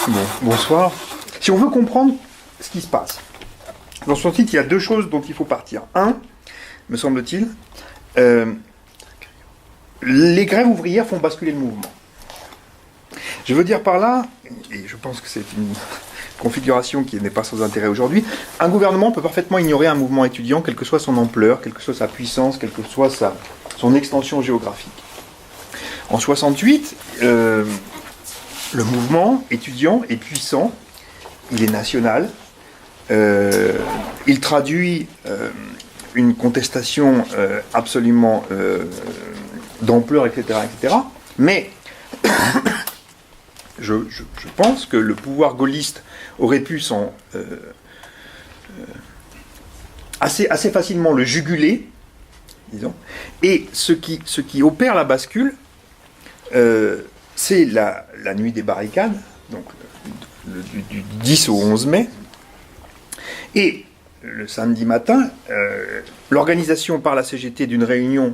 Bon, bonsoir. Si on veut comprendre ce qui se passe, dans son titre, il y a deux choses dont il faut partir. Un, me semble-t-il, les grèves ouvrières font basculer le mouvement. Je veux dire par là, et je pense que c'est une configuration qui n'est pas sans intérêt aujourd'hui, un gouvernement peut parfaitement ignorer un mouvement étudiant, quelle que soit son ampleur, quelle que soit sa puissance, quelle que soit son extension géographique. En 68, le mouvement étudiant est puissant, il est national, il traduit une contestation absolument d'ampleur, etc., etc. Mais je pense que le pouvoir gaulliste aurait pu assez facilement le juguler, disons. Et ce qui opère la bascule, c'est la nuit des barricades, donc du 10 au 11 mai. Et le samedi matin, l'organisation par la CGT d'une réunion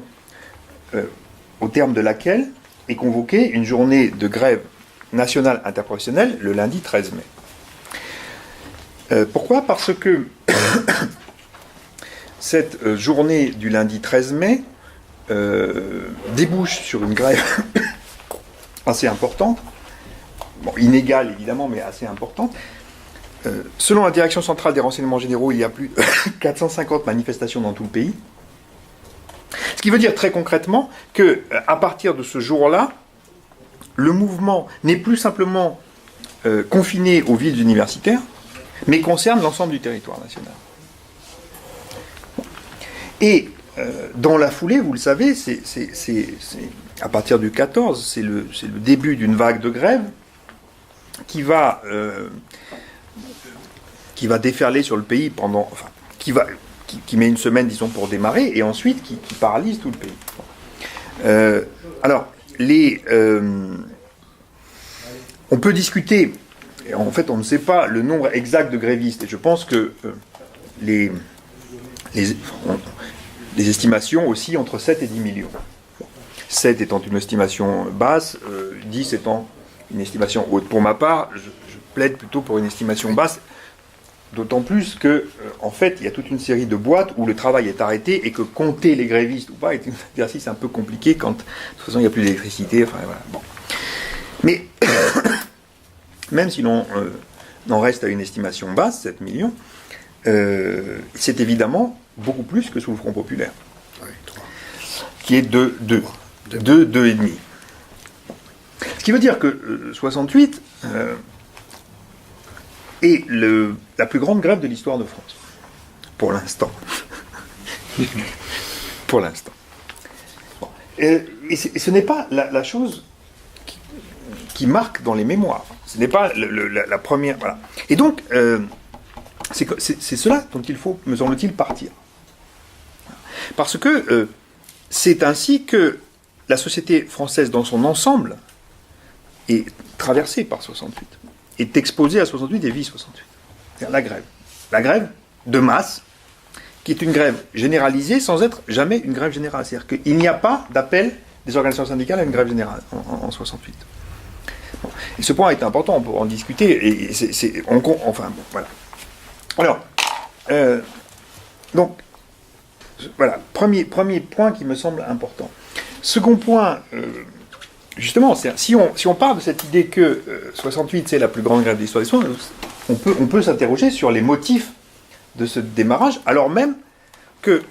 au terme de laquelle est convoquée une journée de grève nationale interprofessionnelle le lundi 13 mai. Pourquoi ? Parce que cette journée du lundi 13 mai débouche sur une grève assez importante, bon, inégale évidemment, mais assez importante. Selon la Direction centrale des renseignements généraux, il y a plus de 450 manifestations dans tout le pays. Ce qui veut dire très concrètement qu'à partir de ce jour-là, le mouvement n'est plus simplement confiné aux villes universitaires, mais concerne l'ensemble du territoire national. Et dans la foulée, vous le savez, c'est à partir du 14, c'est le début d'une vague de grève qui va déferler sur le pays pendant, enfin, qui met une semaine, disons, pour démarrer, et ensuite qui paralyse tout le pays. Alors, on peut discuter, et en fait on ne sait pas le nombre exact de grévistes, et je pense que les estimations aussi entre 7 et 10 millions. 7 étant une estimation basse, 10 étant une estimation haute. Pour ma part, je plaide plutôt pour une estimation basse, d'autant plus que, en fait, il y a toute une série de boîtes où le travail est arrêté et que compter les grévistes ou pas est un exercice un peu compliqué quand, de toute façon, il n'y a plus d'électricité. Enfin, voilà. Bon. Mais, même si l'on en reste à une estimation basse, 7 millions, c'est évidemment beaucoup plus que sous le Front populaire, qui est de 2,5. Ce qui veut dire que 68 est la plus grande grève de l'histoire de France, pour l'instant. Pour l'instant. Bon. Et ce n'est pas la chose qui marque dans les mémoires. Ce n'est pas la première. Voilà. Et donc, c'est cela dont il faut, me semble-t-il, partir. Parce que c'est ainsi que la société française dans son ensemble est traversée par 68, est exposée à 68 et vit 68. C'est-à-dire la grève. La grève de masse, qui est une grève généralisée sans être jamais une grève générale. C'est-à-dire qu'il n'y a pas d'appel des organisations syndicales à une grève générale en 68. Bon. Et ce point est important, on peut en discuter, et enfin, bon, voilà. Alors, donc, voilà, premier point qui me semble important. Second point, justement, si on part de cette idée que 68 c'est la plus grande grève de l'histoire des soins, on peut s'interroger sur les motifs de ce démarrage, alors même que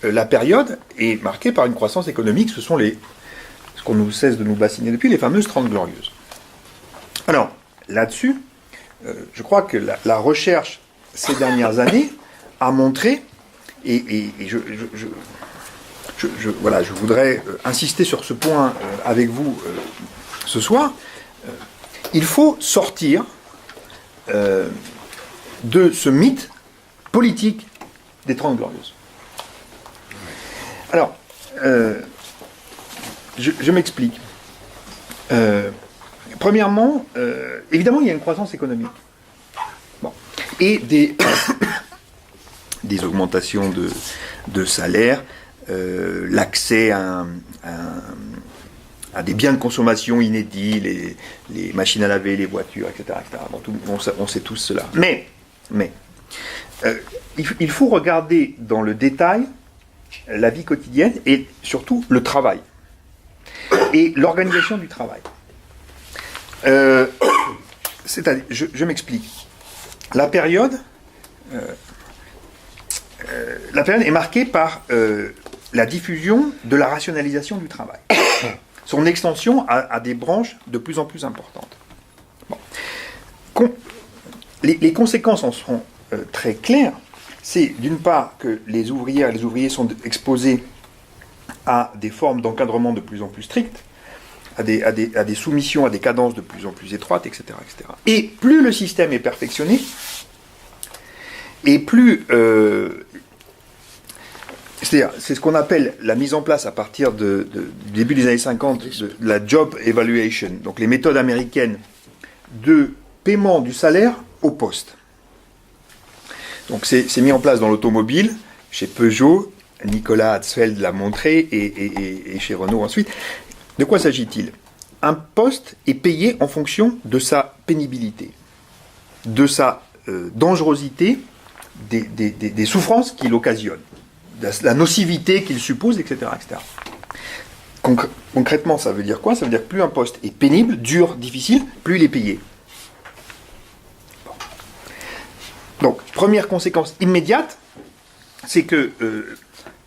la période est marquée par une croissance économique, ce qu'on nous cesse de nous bassiner depuis, les fameuses 30 glorieuses. Alors, là-dessus, je crois que la recherche ces dernières années a montré, et je voudrais insister sur ce point avec vous ce soir, il faut sortir de ce mythe politique des 30 glorieuses. Alors, je m'explique. Premièrement, évidemment, il y a une croissance économique. Bon. Et des augmentations de salaire, l'accès à à des biens de consommation inédits, les machines à laver, les voitures, etc. etc. Bon, on sait tous cela. Mais il faut regarder dans le détail la vie quotidienne et surtout le travail et l'organisation du travail. C'est-à-dire, je m'explique. La période est marquée par la diffusion de la rationalisation du travail. Son extension à des branches de plus en plus importantes. Bon. Les conséquences en seront très claires. C'est d'une part que les ouvrières et les ouvriers sont exposés à des formes d'encadrement de plus en plus strictes, à des soumissions, à des cadences de plus en plus étroites, etc. etc. Et plus le système est perfectionné, et plus... c'est-à-dire, c'est ce qu'on appelle la mise en place à partir du début des années 50 de la job evaluation, donc les méthodes américaines de paiement du salaire au poste. Donc c'est mis en place dans l'automobile, chez Peugeot, Nicolas Hatzfeld l'a montré, et chez Renault ensuite. De quoi s'agit-il ? Un poste est payé en fonction de sa pénibilité, de sa dangerosité, des souffrances qu'il occasionne, la nocivité qu'il suppose, etc. etc. Concrètement, ça veut dire quoi ? Ça veut dire que plus un poste est pénible, dur, difficile, plus il est payé. Bon. Donc, première conséquence immédiate, c'est que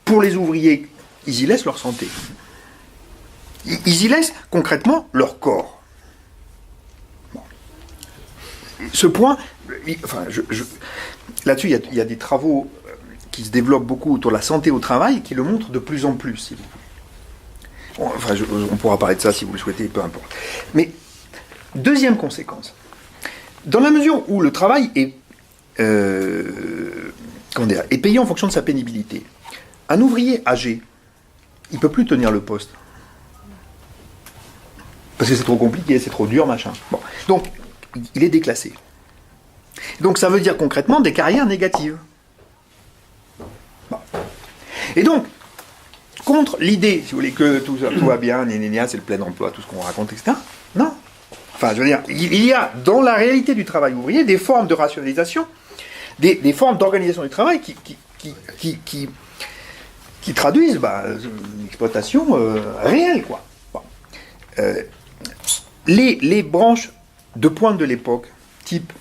pour les ouvriers, ils y laissent leur santé. Ils y laissent concrètement leur corps. Bon. Ce point, là-dessus, il y a des travaux qui se développent beaucoup autour de la santé au travail et qui le montrent de plus en plus. Si vous... Enfin, on pourra parler de ça si vous le souhaitez, peu importe. Mais, deuxième conséquence. Dans la mesure où le travail est payé en fonction de sa pénibilité, un ouvrier âgé, il ne peut plus tenir le poste. Parce que c'est trop compliqué, c'est trop dur, machin. Bon. Donc, il est déclassé. Donc, ça veut dire concrètement des carrières négatives. Bon. Et donc, contre l'idée, si vous voulez, que tout va bien, c'est le plein emploi, tout ce qu'on raconte, etc. Non. Enfin, je veux dire, il y a dans la réalité du travail ouvrier des formes de rationalisation, des formes d'organisation du travail qui traduisent une exploitation réelle, quoi. Bon. Les branches de pointe de l'époque, type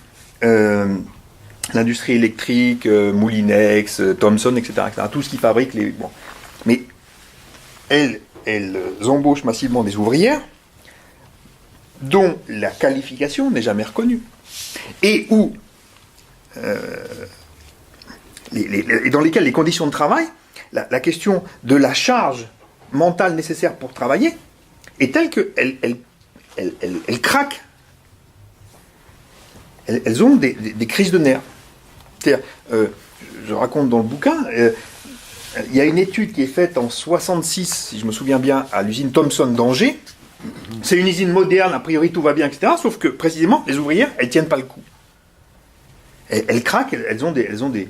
l'industrie électrique, Moulinex, Thomson, etc., tout ce qui fabrique les... Bon. Mais elles embauchent massivement des ouvrières dont la qualification n'est jamais reconnue. Et où... et dans lesquelles les conditions de travail, la question de la charge mentale nécessaire pour travailler est telle qu'elles craquent. Elles ont des crises de nerfs. C'est-à-dire, je raconte dans le bouquin, il y a une étude qui est faite en 66, si je me souviens bien, à l'usine Thomson d'Angers. C'est une usine moderne, a priori tout va bien, etc. Sauf que, précisément, les ouvrières, elles ne tiennent pas le coup. Elles craquent, elles ont des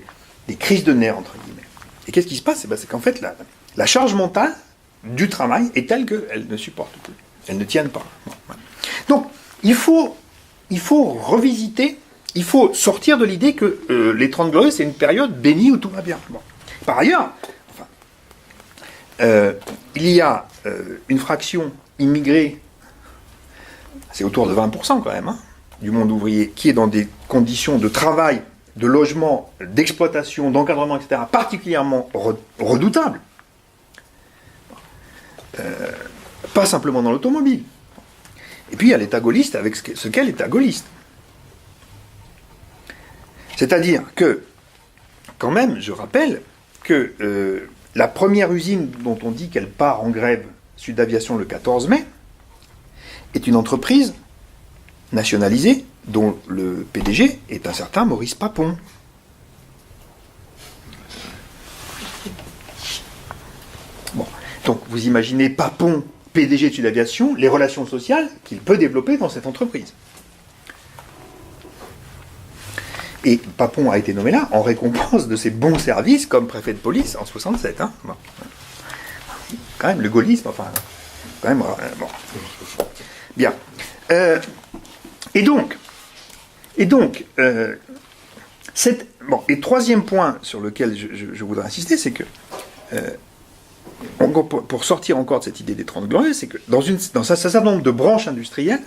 crises de nerfs, entre guillemets. Et qu'est-ce qui se passe ? C'est qu'en fait, la charge mentale du travail est telle qu'elles ne supportent plus. Elles ne tiennent pas. Bon, voilà. Donc, il faut revisiter, il faut sortir de l'idée que les 30 glorieuses, c'est une période bénie où tout va bien. Bon. Par ailleurs, il y a une fraction immigrée, c'est autour de 20% quand même, hein, du monde ouvrier, qui est dans des conditions de travail, de logement, d'exploitation, d'encadrement, etc., particulièrement redoutables. Pas simplement dans l'automobile. Et puis il y a l'État gaulliste avec ce qu'est l'État gaulliste. C'est-à-dire que, quand même, je rappelle que la première usine dont on dit qu'elle part en grève, Sud Aviation, le 14 mai, est une entreprise nationalisée dont le PDG est un certain Maurice Papon. Bon, donc vous imaginez Papon, PDG de Sud Aviation, les relations sociales qu'il peut développer dans cette entreprise. Et Papon a été nommé là en récompense de ses bons services comme préfet de police en 67. Hein. Bon. Quand même, le gaullisme, enfin... quand même... bon. Bien. Et donc, et troisième point sur lequel je voudrais insister, c'est que, pour sortir encore de cette idée des 30 glorieuses, c'est que dans un certain nombre de branches industrielles,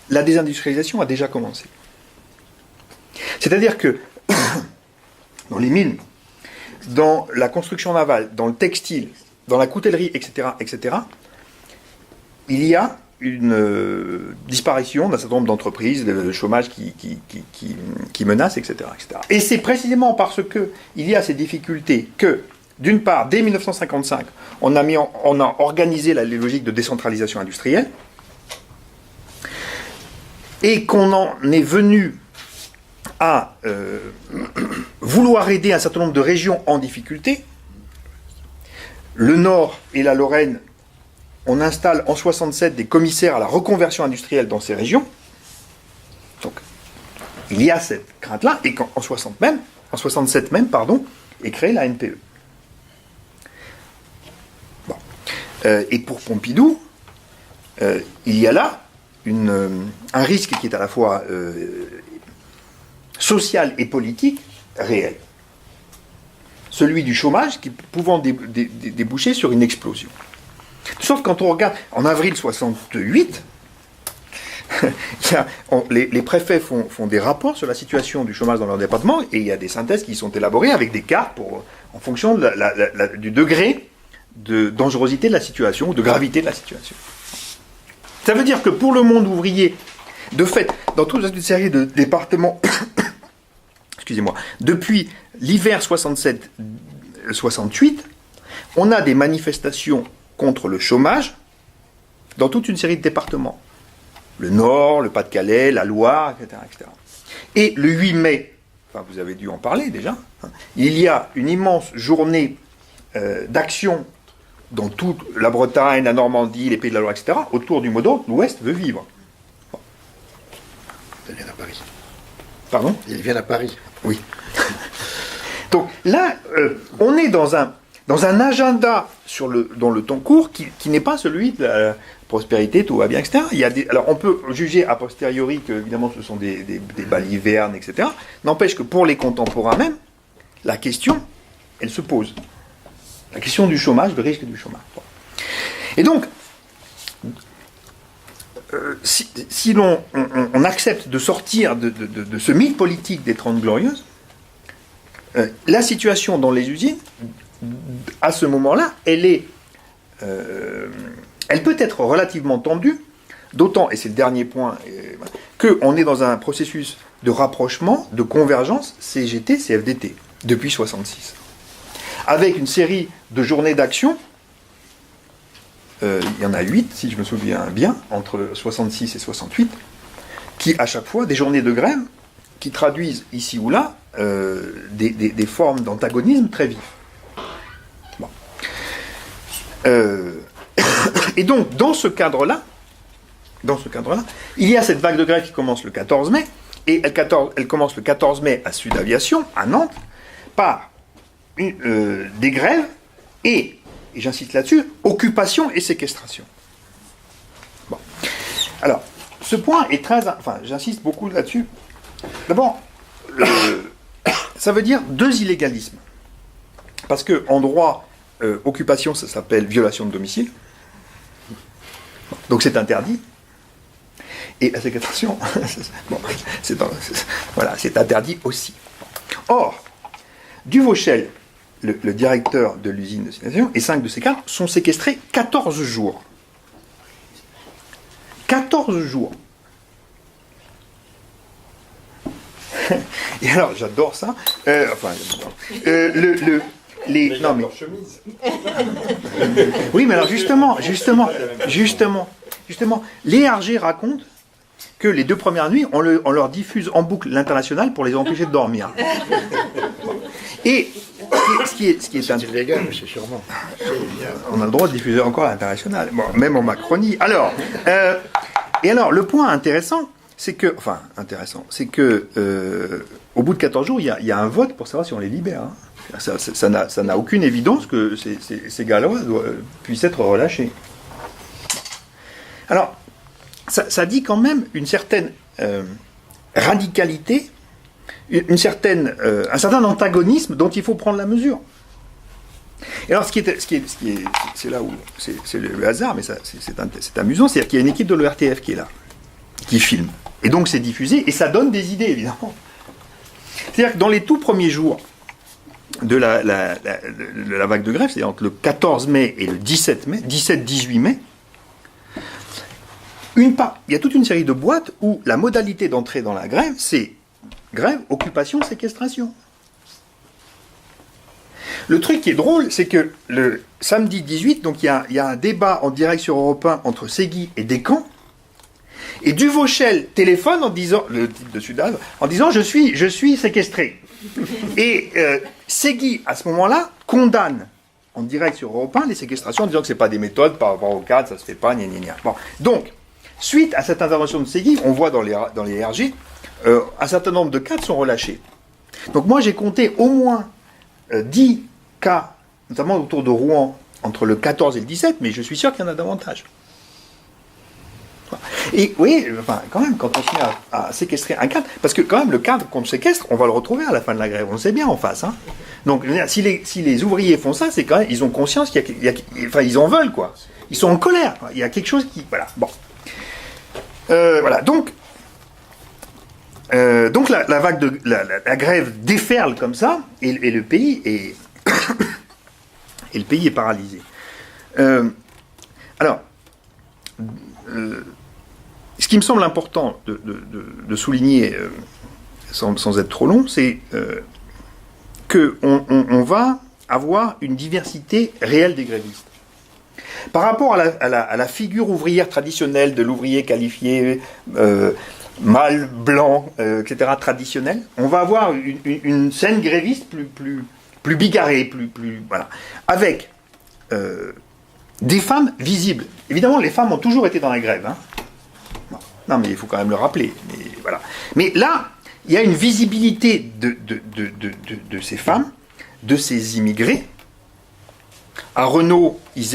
la désindustrialisation a déjà commencé. C'est-à-dire que dans les mines, dans la construction navale, dans le textile, dans la coutellerie, etc., il y a une disparition d'un certain nombre d'entreprises, le chômage qui menace, etc., etc. Et c'est précisément parce qu'il y a ces difficultés que, d'une part, dès 1955, on a organisé les logiques de décentralisation industrielle, et qu'on en est venu à vouloir aider un certain nombre de régions en difficulté. Le Nord et la Lorraine, on installe en 67 des commissaires à la reconversion industrielle dans ces régions. Donc, il y a cette crainte-là, et qu'en 67 même, est créée la NPE. Bon. Et pour Pompidou, il y a là un risque qui est à la fois social et politique réel. Celui du chômage qui pouvant déboucher sur une explosion. Sauf quand on regarde, en avril 68, les préfets font des rapports sur la situation du chômage dans leur département, et il y a des synthèses qui sont élaborées avec des cartes en fonction du degré de dangerosité de la situation, ou de gravité de la situation. Ça veut dire que pour le monde ouvrier, de fait, dans toute une série de départements, excusez-moi, depuis l'hiver 67-68, on a des manifestations contre le chômage dans toute une série de départements. Le Nord, le Pas-de-Calais, la Loire, etc., etc. Et le 8 mai, enfin vous avez dû en parler déjà, il y a une immense journée d'action dans toute la Bretagne, la Normandie, les Pays de la Loire, etc., autour du mot d'ordre, l'Ouest veut vivre. Bon. Ils viennent à Paris. Pardon ? Ils viennent à Paris. Oui. Donc là, on est dans un agenda dans le temps court qui n'est pas celui de la prospérité, tout va bien, etc. Alors on peut juger a posteriori que, évidemment, ce sont des balivernes, etc. N'empêche que pour les contemporains même, la question, elle se pose. La question du chômage, du risque du chômage. Bon. Et donc, si on accepte de sortir de ce mythe politique des 30 glorieuses, la situation dans les usines, à ce moment-là, elle peut être relativement tendue, d'autant, et c'est le dernier point, qu'on est dans un processus de rapprochement, de convergence CGT-CFDT, depuis 1966. Avec une série de journées d'action, il y en a 8, si je me souviens bien, entre 66 et 68, qui, à chaque fois, des journées de grève, qui traduisent, ici ou là, des formes d'antagonisme très vifs. Bon. Et donc, dans ce cadre-là, il y a cette vague de grève qui commence le 14 mai, et elle commence le 14 mai à Sud Aviation, à Nantes, par des grèves et j'insiste là-dessus, occupation et séquestration. Bon. Alors, ce point est j'insiste beaucoup là-dessus. D'abord, ça veut dire deux illégalismes. Parce qu'en droit, occupation, ça s'appelle violation de domicile. Donc c'est interdit. Et la séquestration, c'est interdit aussi. Or, Duvauchel, le directeur de l'usine de séquestration, et 5 de ses cadres sont séquestrés 14 jours. 14 jours. Et alors, j'adore ça. Non, mais... Oui, mais alors justement, les RG racontent que les 2 premières nuits, on leur diffuse en boucle l'International pour les empêcher de dormir. Et ce qui est illégal, mais c'est sûrement. On a le droit de diffuser encore l'International, bon, même en Macronie. Alors, le point intéressant, c'est que, au bout de 14 jours, il y a un vote pour savoir si on les libère. Hein. Ça n'a aucune évidence que ces gars-là puissent être relâchés. Alors, ça dit quand même une certaine radicalité, un certain antagonisme dont il faut prendre la mesure. Et alors, c'est là où c'est le hasard, mais c'est amusant, c'est-à-dire qu'il y a une équipe de l'ORTF qui est là, qui filme. Et donc c'est diffusé, et ça donne des idées, évidemment. C'est-à-dire que dans les tout premiers jours de la vague de grève, c'est entre le 14 mai et le 17 mai, 17-18 mai, il y a toute une série de boîtes où la modalité d'entrée dans la grève, c'est grève, occupation, séquestration. Le truc qui est drôle, c'est que le samedi 18, donc il y a un débat en direct sur Europe 1 entre Segui et Descamps, et Duvauchel téléphone en disant, le titre de Sudave, en disant je suis séquestré. Et Segui, à ce moment-là, condamne en direct sur Europe 1 les séquestrations en disant que ce n'est pas des méthodes par rapport au cadre, ça ne se fait pas, gna gna gna. Bon. Donc, suite à cette intervention de Segui, on voit dans les RG, un certain nombre de cadres sont relâchés. Donc moi j'ai compté au moins 10 cas, notamment autour de Rouen, entre le 14 et le 17, mais je suis sûr qu'il y en a davantage. Et oui, enfin, quand même, quand on se met à séquestrer un cadre, parce que quand même, le cadre qu'on séquestre, on va le retrouver à la fin de la grève, on le sait bien en face. Hein. Donc, si les ouvriers font ça, c'est quand même, ils ont conscience enfin, ils en veulent, quoi. Ils sont en colère. Quoi. Il y a quelque chose qui, voilà. Bon, voilà. Donc la vague de la grève déferle comme ça, et le pays est et le pays est paralysé. Alors. Ce qui me semble important de souligner, sans être trop long, c'est qu'on va avoir une diversité réelle des grévistes. Par rapport à la figure ouvrière traditionnelle de l'ouvrier qualifié, mâle, blanc, etc., traditionnel, on va avoir une scène gréviste plus bigarrée, voilà, avec des femmes visibles. Évidemment, les femmes ont toujours été dans la grève, hein. Non, mais il faut quand même le rappeler. Mais, voilà. Mais là, il y a une visibilité de ces femmes, de ces immigrés. À Renault, ils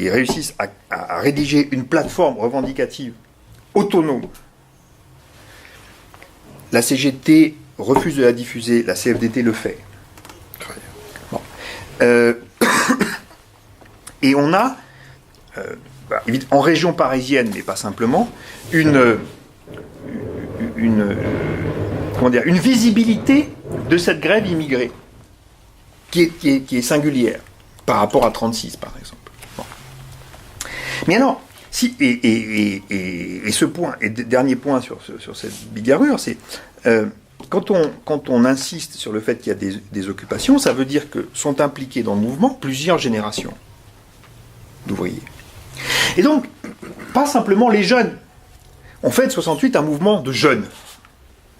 réussissent à rédiger une plateforme revendicative autonome. La CGT refuse de la diffuser, la CFDT le fait. Bon. Et on a... en région parisienne, mais pas simplement, une visibilité de cette grève immigrée qui est singulière par rapport à 36, par exemple. Bon. Mais alors, et ce point, et dernier point sur cette bigarrure, c'est quand on insiste sur le fait qu'il y a des occupations, ça veut dire que sont impliqués dans le mouvement plusieurs générations d'ouvriers. Et donc, pas simplement les jeunes. On fait de 68 un mouvement de jeunes.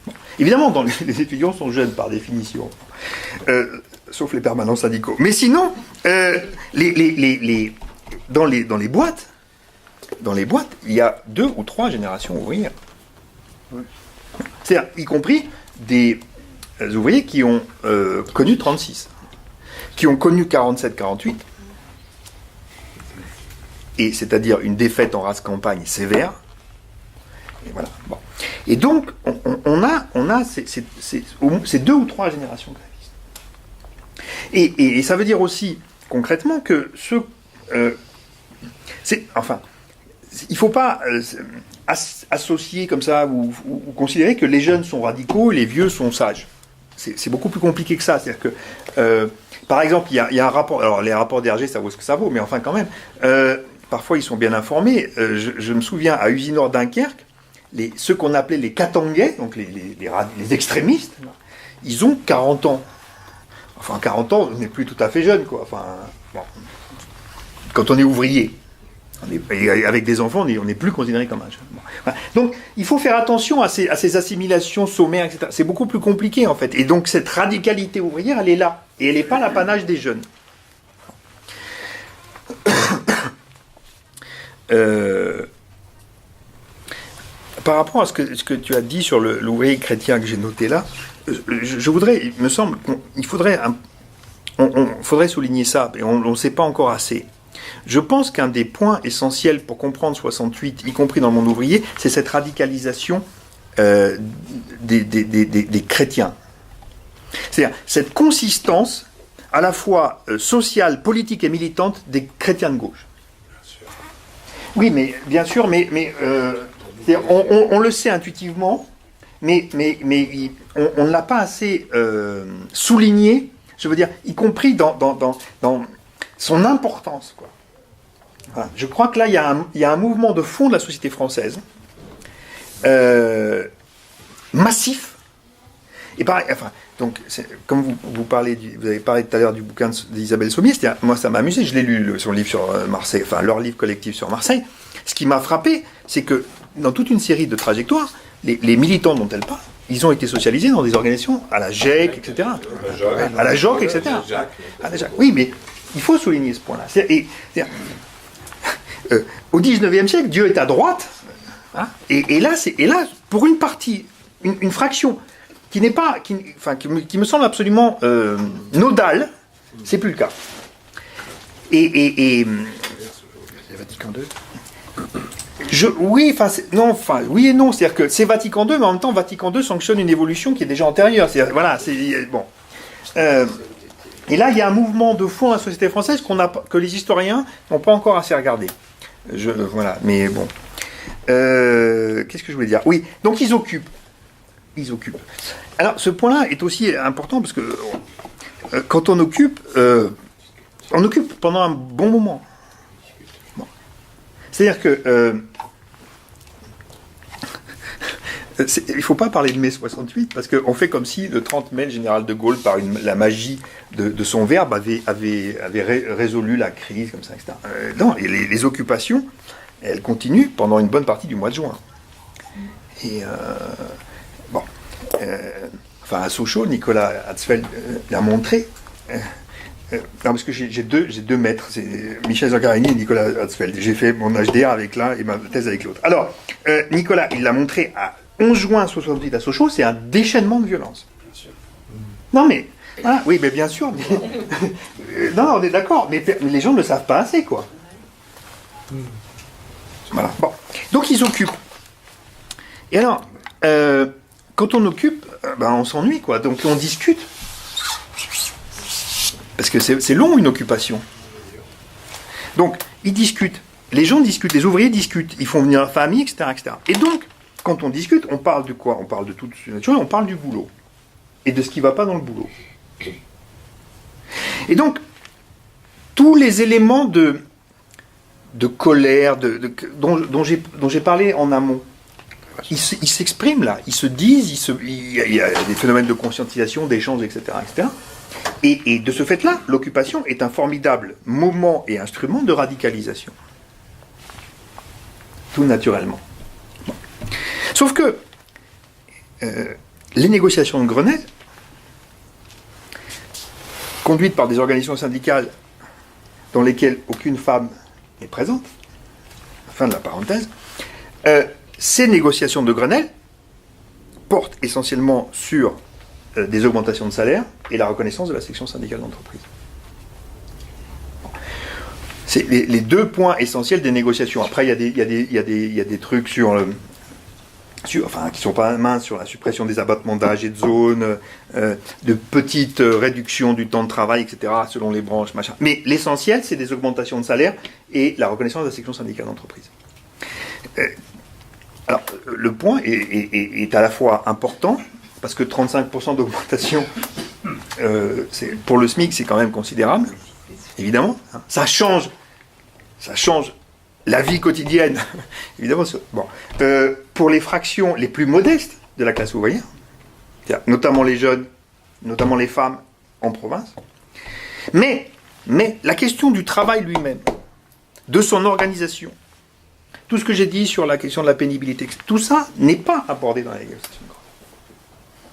Bon. Évidemment, les étudiants sont jeunes par définition, sauf les permanents syndicaux. Mais sinon, dans les boîtes, il y a 2 ou 3 générations ouvrières. C'est-à-dire, y compris des ouvriers qui ont connu 36, qui ont connu 47-48, et c'est-à-dire une défaite en race campagne sévère. Et voilà. Bon. Et donc, on a ces 2 ou 3 générations grévistes. Et ça veut dire aussi, concrètement, que il ne faut pas associer comme ça ou considérer que les jeunes sont radicaux et les vieux sont sages. C'est beaucoup plus compliqué que ça. C'est-à-dire que, par exemple, il y a un rapport, alors les rapports d'RG, ça vaut ce que ça vaut, mais enfin quand même, parfois ils sont bien informés. Je me souviens, à Usinor Dunkerque, ceux qu'on appelait les Katangais, donc les extrémistes, ils ont 40 ans. Enfin, 40 ans, on n'est plus tout à fait jeune, quoi. Enfin, bon. Quand on est ouvrier, avec des enfants, on n'est plus considéré comme un jeune. Bon. Voilà. Donc, il faut faire attention à ces assimilations sommaires, etc. C'est beaucoup plus compliqué, en fait. Et donc, cette radicalité ouvrière, elle est là. Et elle n'est pas l'apanage des jeunes. Par rapport à ce que tu as dit sur l'ouvrier chrétien que j'ai noté là, je voudrais, il me semble, il faudrait souligner ça, et on ne sait pas encore assez. Je pense qu'un des points essentiels pour comprendre 68, y compris dans le monde ouvrier, c'est cette radicalisation des chrétiens. C'est-à-dire cette consistance à la fois sociale, politique et militante des chrétiens de gauche. Oui, mais bien sûr, mais on le sait intuitivement, mais on ne l'a pas assez souligné, je veux dire, y compris dans son importance, quoi. Voilà. Je crois que là, il y a un mouvement de fond de la société française, massif, et pareil, enfin, donc, comme vous avez parlé tout à l'heure du bouquin d'Isabelle Sommier, moi ça m'a amusé, je l'ai lu, son livre sur Marseille, enfin leur livre collectif sur Marseille. Ce qui m'a frappé, c'est que dans toute une série de trajectoires, les militants dont elle parle, ils ont été socialisés dans des organisations à la GEC, etc. À la JOC, etc. Oui, mais il faut souligner ce point-là. Au XIXe siècle, Dieu est à droite, hein, et là, pour une partie, une fraction, qui me semble absolument nodale, c'est plus le cas. C'est Vatican II. Oui et non, c'est-à-dire que c'est Vatican II, mais en même temps, Vatican II sanctionne une évolution qui est déjà antérieure. Bon. Et là, il y a un mouvement de fond dans la société française que les historiens n'ont pas encore assez regardé. Voilà, mais bon. Qu'est-ce que je voulais dire ? Oui, donc ils occupent. Alors, ce point-là est aussi important parce que quand on occupe pendant un bon moment. Bon. C'est-à-dire que il ne faut pas parler de mai 68 parce qu'on fait comme si le 30 mai, le général de Gaulle, par la magie de son verbe, avait résolu la crise, comme ça, etc. Non, et les occupations, elles continuent pendant une bonne partie du mois de juin. Et bon, à Sochaux, Nicolas Hatzfeld l'a montré. Non, parce que j'ai deux maîtres, c'est Michel Zancarini et Nicolas Hatzfeld. J'ai fait mon HDR avec l'un et ma thèse avec l'autre. Alors, Nicolas, il l'a montré à 11 juin 68 à Sochaux, c'est un déchaînement de violence. Non, mais... Voilà, oui, mais bien sûr. Mais, non, on est d'accord, mais les gens ne le savent pas assez, quoi. Voilà. Bon. Donc, ils occupent. Et alors, quand on occupe, on s'ennuie, quoi. Donc, on discute. Parce que c'est long, une occupation. Donc, ils discutent. Les gens discutent, les ouvriers discutent. Ils font venir la famille, etc., etc. Et donc, quand on discute, on parle de quoi ? On parle de toute nature, on parle du boulot. Et de ce qui ne va pas dans le boulot. Et donc, tous les éléments de colère, dont j'ai parlé en amont, ils s'expriment là, ils se disent, il y a des phénomènes de conscientisation, d'échange, etc., etc. Et de ce fait-là, l'occupation est un formidable moment et instrument de radicalisation. Tout naturellement. Bon. Sauf que les négociations de Grenelle, conduites par des organisations syndicales dans lesquelles aucune femme n'est présente, fin de la parenthèse, ces négociations de Grenelle portent essentiellement sur des augmentations de salaire et la reconnaissance de la section syndicale d'entreprise. C'est les deux points essentiels des négociations. Après, il y a des trucs qui sont pas minces, sur la suppression des abattements d'âge et de zone, de petites réductions du temps de travail, etc., selon les branches, machin. Mais l'essentiel, c'est des augmentations de salaire et la reconnaissance de la section syndicale d'entreprise. Alors, le point est à la fois important, parce que 35% d'augmentation, pour le SMIC, c'est quand même considérable, évidemment. Hein. Ça change la vie quotidienne, évidemment. Bon. Pour les fractions les plus modestes de la classe ouvrière, notamment les jeunes, notamment les femmes en province, mais la question du travail lui-même, de son organisation, tout ce que j'ai dit sur la question de la pénibilité, tout ça n'est pas abordé dans la négociation.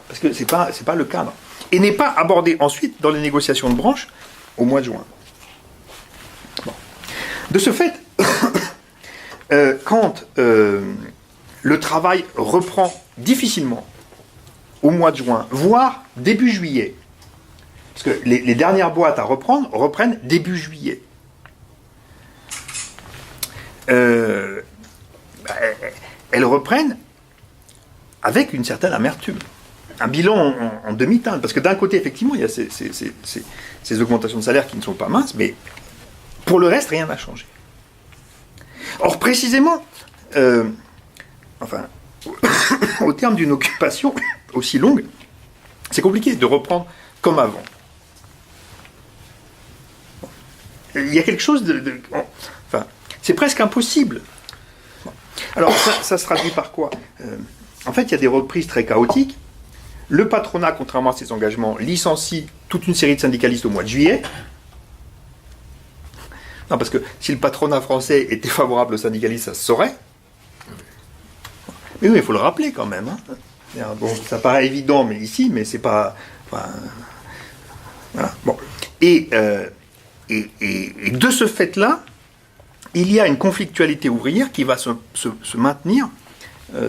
Parce que c'est pas le cadre. Et n'est pas abordé ensuite dans les négociations de branche au mois de juin. Bon. De ce fait, quand le travail reprend difficilement au mois de juin, voire début juillet, parce que les dernières boîtes à reprendre reprennent début juillet. elles reprennent avec une certaine amertume. Un bilan en demi-teinte. Parce que d'un côté, effectivement, il y a ces augmentations de salaire qui ne sont pas minces, mais pour le reste, rien n'a changé. Or, précisément, au terme d'une occupation aussi longue, c'est compliqué de reprendre comme avant. Il y a quelque chose c'est presque impossible. Alors, ça se traduit par quoi ? En fait, il y a des reprises très chaotiques. Le patronat, contrairement à ses engagements, licencie toute une série de syndicalistes au mois de juillet. Non, parce que si le patronat français était favorable aux syndicalistes, ça se saurait. Mais oui, il faut le rappeler quand même. Hein. Bon, ça paraît évident, mais ici, mais c'est pas. Voilà. Bon. Et de ce fait-là, il y a une conflictualité ouvrière qui va se maintenir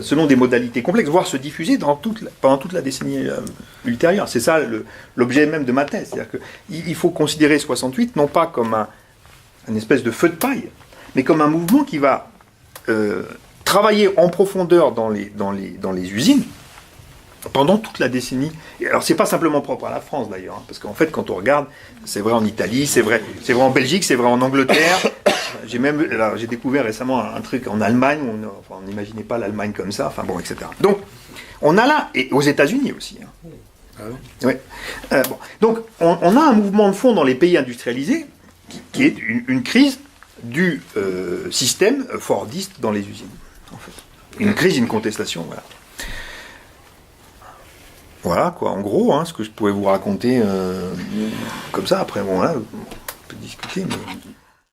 selon des modalités complexes, voire se diffuser pendant toute la décennie ultérieure. C'est ça l'objet même de ma thèse. C'est-à-dire qu'il faut considérer 68 non pas comme une espèce de feu de paille, mais comme un mouvement qui va travailler en profondeur dans les usines pendant toute la décennie. Et alors c'est pas simplement propre à la France d'ailleurs, hein, parce qu'en fait quand on regarde, c'est vrai en Italie, c'est vrai en Belgique, c'est vrai en Angleterre. J'ai découvert récemment un truc en Allemagne, on n'imaginait pas l'Allemagne comme ça, enfin bon, etc. Donc on a là, et aux États-Unis aussi. Hein. Ah oui. Ouais. Donc on a un mouvement de fond dans les pays industrialisés qui est une crise du système fordiste dans les usines. En fait. Une crise, une contestation, voilà. Voilà, quoi, en gros, hein, ce que je pouvais vous raconter comme ça. Après, bon, là, on peut discuter, mais...